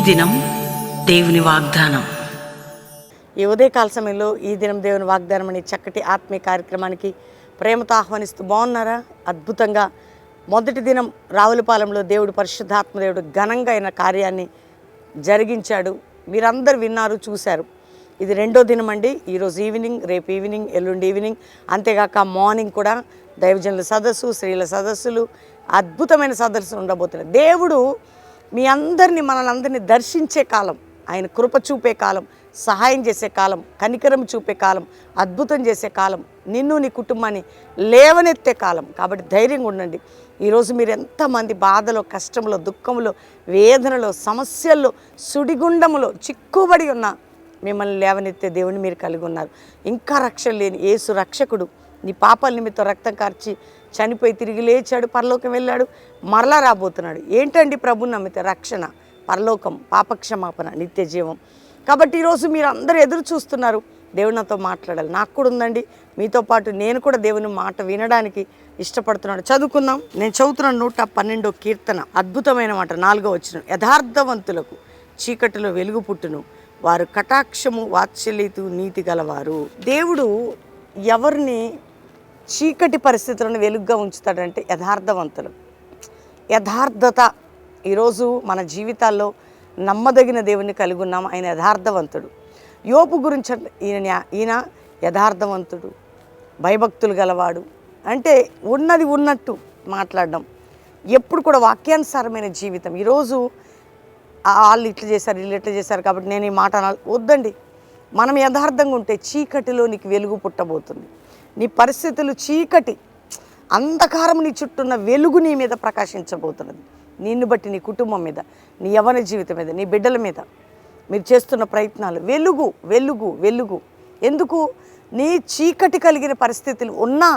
దినం దేవుని వాగ్దానం. ఈ ఉదయకాల సమయంలో ఈ దినం దేవుని వాగ్దానం అనే చక్కటి ఆత్మీయ కార్యక్రమానికి ప్రేమతో ఆహ్వానిస్తూ బాగున్నారా? అద్భుతంగా మొదటి దినం రావులపాలెంలో దేవుడు పరిశుద్ధాత్మ దేవుడు ఘనంగా అయిన కార్యాన్ని జరిగించాడు. మీరందరూ విన్నారు, చూశారు. ఇది రెండో దినం అండి. ఈరోజు ఈవినింగ్, రేపు ఈవినింగ్, ఎల్లుండి ఈవినింగ్, అంతేగాక మార్నింగ్ కూడా దైవజనుల సదస్సు, స్త్రీల సదస్సులు, అద్భుతమైన సదస్సులు ఉండబోతున్నాయి. దేవుడు మీ అందరినీ, మనల్ని దర్శించే కాలం, ఆయన కృప చూపే కాలం, సహాయం చేసే కాలం, కనికరం చూపే కాలం, అద్భుతం చేసే కాలం, నిన్ను నీ కుటుంబాన్ని లేవనెత్తే కాలం. కాబట్టి ధైర్యంగా ఉండండి. ఈరోజు మీరు ఎంతమంది బాధలో, కష్టంలో, దుఃఖంలో, వేదనలో, సమస్యల్లో, సుడిగుండములో చిక్కుబడి ఉన్న మిమ్మల్ని లేవనెత్తే దేవుని మీరు కలిగి ఉన్నారు. ఇంకా రక్షణ లేని యేసు రక్షకుడు నీ పాపాల నిమిత్తం రక్తం కార్చి చనిపోయి తిరిగి లేచాడు, పరలోకం వెళ్ళాడు, మరలా రాబోతున్నాడు. ఏంటండి ప్రభుని నమ్మితే? రక్షణ, పరలోకం, పాపక్షమాపణ, నిత్య జీవం. కాబట్టి ఈరోజు మీరు అందరూ ఎదురు చూస్తున్నారు, దేవుడు నాతో మాట్లాడాలి. నాకు కూడా ఉందండి, మీతో పాటు నేను కూడా దేవుని మాట వినడానికి ఇష్టపడుతున్నాడు. చదువుకుందాం. నేను చదువుతున్నాను 112వ కీర్తన, అద్భుతమైన మాట, 4వ వచనం. యథార్థవంతులకు చీకటిలో వెలుగు పుట్టును, వారు కటాక్షము వాత్సల్యతు నీతి గలవారు. దేవుడు ఎవరిని చీకటి పరిస్థితులను వెలుగుగా ఉంచుతాడంటే యథార్థవంతులు. యథార్థత ఈరోజు మన జీవితాల్లో నమ్మదగిన దేవుని కలిగి ఉన్నాం. ఆయన యథార్థవంతుడు. యోబు గురించి ఈయన యథార్థవంతుడు, భయభక్తులు గలవాడు. అంటే ఉన్నది ఉన్నట్టు మాట్లాడడం, ఎప్పుడు కూడా వాక్యానుసారమైన జీవితం. ఈరోజు వాళ్ళు ఇట్లా చేశారు, వీళ్ళు ఇట్లా చేశారు కాబట్టి నేను ఈ మాట వద్దండి. మనం యథార్థంగా ఉంటే చీకటిలో నీకు వెలుగు పుట్టబోతుంది. నీ పరిస్థితులు చీకటి, అంధకారం నీ చుట్టూన్న వెలుగు నీ మీద ప్రకాశించబోతున్నది. నిన్ను బట్టి, నీ కుటుంబం మీద, నీ యవ్వన జీవితం మీద, నీ బిడ్డల మీద మీరు చేస్తున్న ప్రయత్నాలు, వెలుగు వెలుగు వెలుగు. ఎందుకు? నీ చీకటి కలిగిన పరిస్థితులు ఉన్నా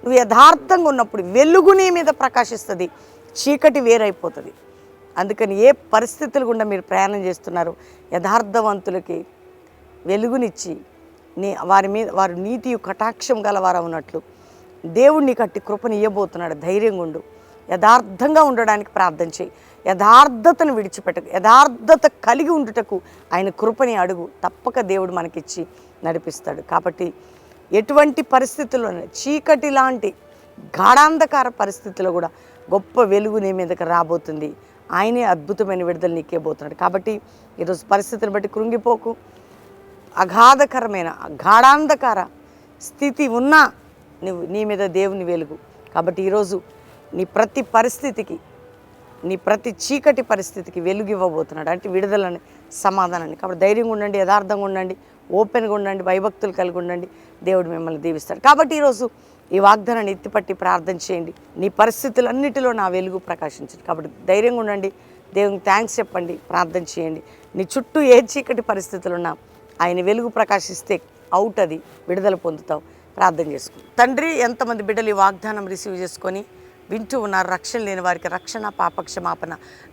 నువ్వు యథార్థంగా ఉన్నప్పుడు వెలుగు నీ మీద ప్రకాశిస్తుంది, చీకటి వేరైపోతుంది. అందుకని ఏ పరిస్థితులు గుండా మీరు ప్రయాణం చేస్తున్నారు, యథార్థవంతులకి వెలుగునిచ్చి వారి నీతి కటాక్షం గలవారు ఉన్నట్లు దేవుడిని కట్టి కృపని ఇవ్వబోతున్నాడు. ధైర్యంగా ఉండు, యథార్థంగా ఉండడానికి ప్రార్థన చేయి, యథార్థతను విడిచిపెట్టకు, యథార్థత కలిగి ఉండుటకు ఆయన కృపని అడుగు. తప్పక దేవుడు మనకిచ్చి నడిపిస్తాడు. కాబట్టి ఎటువంటి పరిస్థితుల్లోనే, చీకటి లాంటి గాఢాంధకార పరిస్థితుల్లో కూడా గొప్ప వెలుగు నీ మీదకి రాబోతుంది. ఆయనే అద్భుతమైన విడుదల నీకేబోతున్నాడు. కాబట్టి ఈరోజు పరిస్థితులను బట్టి కృంగిపోకు. అగాధకరమైన గాఢాంధకార స్థితి ఉన్నా నీ మీద దేవుని వెలుగు. కాబట్టి ఈరోజు నీ ప్రతి పరిస్థితికి, నీ ప్రతి చీకటి పరిస్థితికి వెలుగు ఇవ్వబోతున్నాడు. అంటే విడుదలని, సమాధానాన్ని. కాబట్టి ధైర్యంగా ఉండండి, యథార్థంగా ఉండండి, ఓపెన్గా ఉండండి, భయభక్తులు కలిగి ఉండండి. దేవుడు మిమ్మల్ని దీవిస్తాడు. కాబట్టి ఈరోజు ఈ వాగ్దానాన్ని ఎత్తిపట్టి ప్రార్థన చేయండి. నీ పరిస్థితులన్నిటిలో నా వెలుగు ప్రకాశించండి. కాబట్టి ధైర్యంగా ఉండండి, దేవునికి థ్యాంక్స్ చెప్పండి, ప్రార్థన చేయండి. నీ చుట్టూ ఏ చీకటి పరిస్థితులు ఉన్నా ఆయన వెలుగు ప్రకాశిస్తే అవుట్, అది విడుదల పొందుతావు. ప్రార్థన చేసుకో. తండ్రి, ఎంతమంది బిడ్డలు ఈ వాగ్దానం రిసీవ్ చేసుకొని వింటూ ఉన్నారు. రక్షణ లేని వారికి రక్షణ, పాపక్షమాపణ,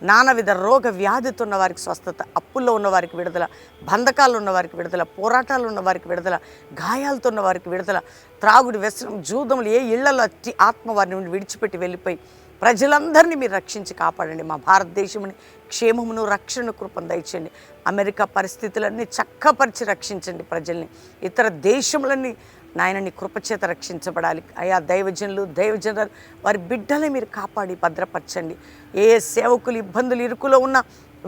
నానావిధ రోగ వ్యాధితో ఉన్న వారికి స్వస్థత, అప్పుల్లో ఉన్న వారికి విడుదల, బంధకాలు ఉన్న వారికి విడుదల, పోరాటాలు ఉన్న వారికి విడుదల, గాయాలతో ఉన్న వారికి విడుదల, త్రాగుడు, వ్యసనం, జూదములు ఏ ఇళ్లలో ఆత్మ వారి నుండి విడిచిపెట్టి వెళ్ళిపోయి ప్రజలందరినీ మీరు రక్షించి కాపాడండి. మా భారతదేశంని క్షేమమును, రక్షణ కృపను దయచేయండి. అమెరికా పరిస్థితులన్నీ చక్కపరిచి రక్షించండి ప్రజల్ని. ఇతర దేశములన్నీ నాయనని కృపచేత రక్షించబడాలి. అయా దైవజనులు వారి బిడ్డలే మీరు కాపాడి భద్రపరచండి. ఏ సేవకులు ఇబ్బందులు, ఇరుకులో ఉన్న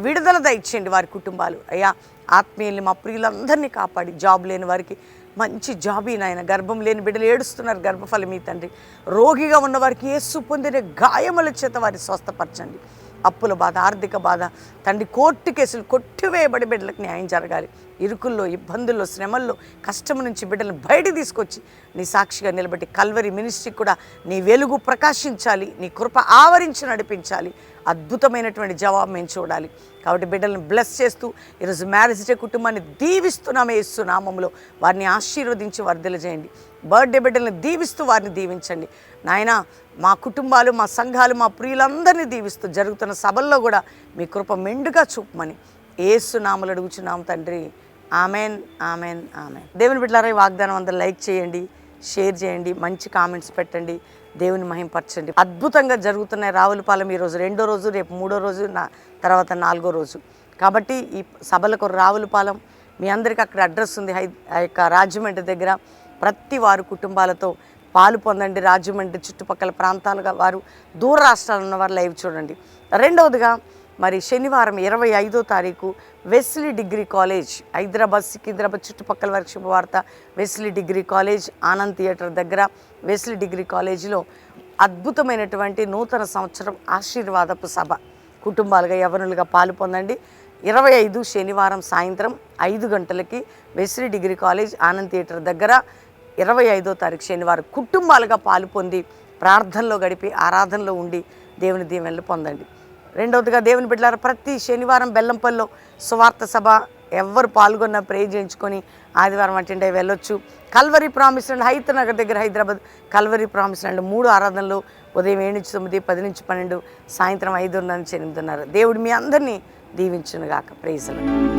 విడుదల దయచేయండి వారి కుటుంబాలు. అయ్యా ఆత్మీయుల్ని, మా ప్రియులందరినీ కాపాడి, జాబ్ లేని వారికి మంచి జాబీ నాయన. గర్భం లేని బిడ్డలు ఏడుస్తున్నారు, గర్భఫలం మీ తండ్రి. రోగిగా ఉన్న వారికి యేసు పొందిన గాయముల చేత వారిని స్వస్థపరచండి. అప్పుల బాధ, ఆర్థిక బాధ తండ్రి, కోర్టు కేసులు కొట్టివేయబడి బిడ్డలకు న్యాయం జరగాలి. ఇరుకుల్లో, ఇబ్బందుల్లో, శ్రమల్లో, కష్టం నుంచి బిడ్డలను బయటికి తీసుకొచ్చి నీ సాక్షిగా నిలబెట్టి కల్వరి మినిస్ట్రీ కూడా నీ వెలుగు ప్రకాశించాలి, నీ కృప ఆవరించి నడిపించాలి. అద్భుతమైనటువంటి జవాబు మేము చూడాలి. కాబట్టి బిడ్డలను బ్లెస్ చేస్తూ ఈరోజు మ్యారేజ్ డే కుటుంబాన్ని దీవిస్తున్నామే యేసు నామములో. వారిని ఆశీర్వదించి వర్ధల చేయండి. బర్త్డే బిడ్డలను దీవిస్తూ వారిని దీవించండి నాయన. మా కుటుంబాలు, మా సంఘాలు, మా ప్రియులందరినీ దీవిస్తూ జరుగుతున్న సభల్లో కూడా మీ కృప మెండుగా చూపమని యేసు నామములో అడుగుచున్నాం తండ్రి. Amen, amen, amen. దేవుని బిడ్డలారా, ఈ వాగ్దానం అందరూ లైక్ చేయండి, షేర్ చేయండి, మంచి కామెంట్స్ పెట్టండి, దేవుని మహింపరచండి. అద్భుతంగా జరుగుతున్నాయి రావులపాలెం. ఈరోజు రెండో రోజు, రేపు మూడో రోజు, తర్వాత నాలుగో రోజు. కాబట్టి ఈ సభలకు రావులపాలెం మీ అందరికీ అక్కడ అడ్రస్ ఉంది, ఆ యొక్క రాజమండ్రి దగ్గర. ప్రతి వారు కుటుంబాలతో పాలు పొందండి. రాజమండ్రి చుట్టుపక్కల ప్రాంతాలుగా వారు, దూర రాష్ట్రాలు ఉన్నవారు లైవ్ చూడండి. రెండవదిగా మరి శనివారం 25వ తారీఖు Wesley degree college, Hyderabad Secunderabad చుట్టుపక్కల వారికి శుభవార్త. Wesley degree college Anand theatre దగ్గర వెస్లీ డిగ్రీ కాలేజీలో అద్భుతమైనటువంటి నూతన సంవత్సరం ఆశీర్వాదపు సభ. కుటుంబాలుగా యవ్వనులుగా పాలు పొందండి. 25 శనివారం సాయంత్రం 5 గంటలకి Wesley degree college Anand theatre దగ్గర 25వ తారీఖు శనివారం కుటుంబాలుగా పాలు పొంది ప్రార్థనలో గడిపి ఆరాధనలో ఉండి దేవుని దీవెనలు పొందండి. రెండవదిగా దేవుని బిడ్డలారా, ప్రతి శనివారం బెల్లంపల్లిలో సువార్త సభ. ఎవరు పాల్గొన్నా ప్రే చేయించుకొని ఆదివారం అటెండ్ అయ్యి వెళ్ళొచ్చు. Calvary promise land Hayath Nagar దగ్గర హైదరాబాద్ కల్వరీ ప్రామిస్ ల్యాండ్ 3 ఆరాధనలు ఉదయం 7 నుంచి 9, 10 నుంచి 12, సాయంత్రం 5:30 నుంచి 8:30. దేవుడు మీ అందరినీ దీవించునుగాక. Praise lord.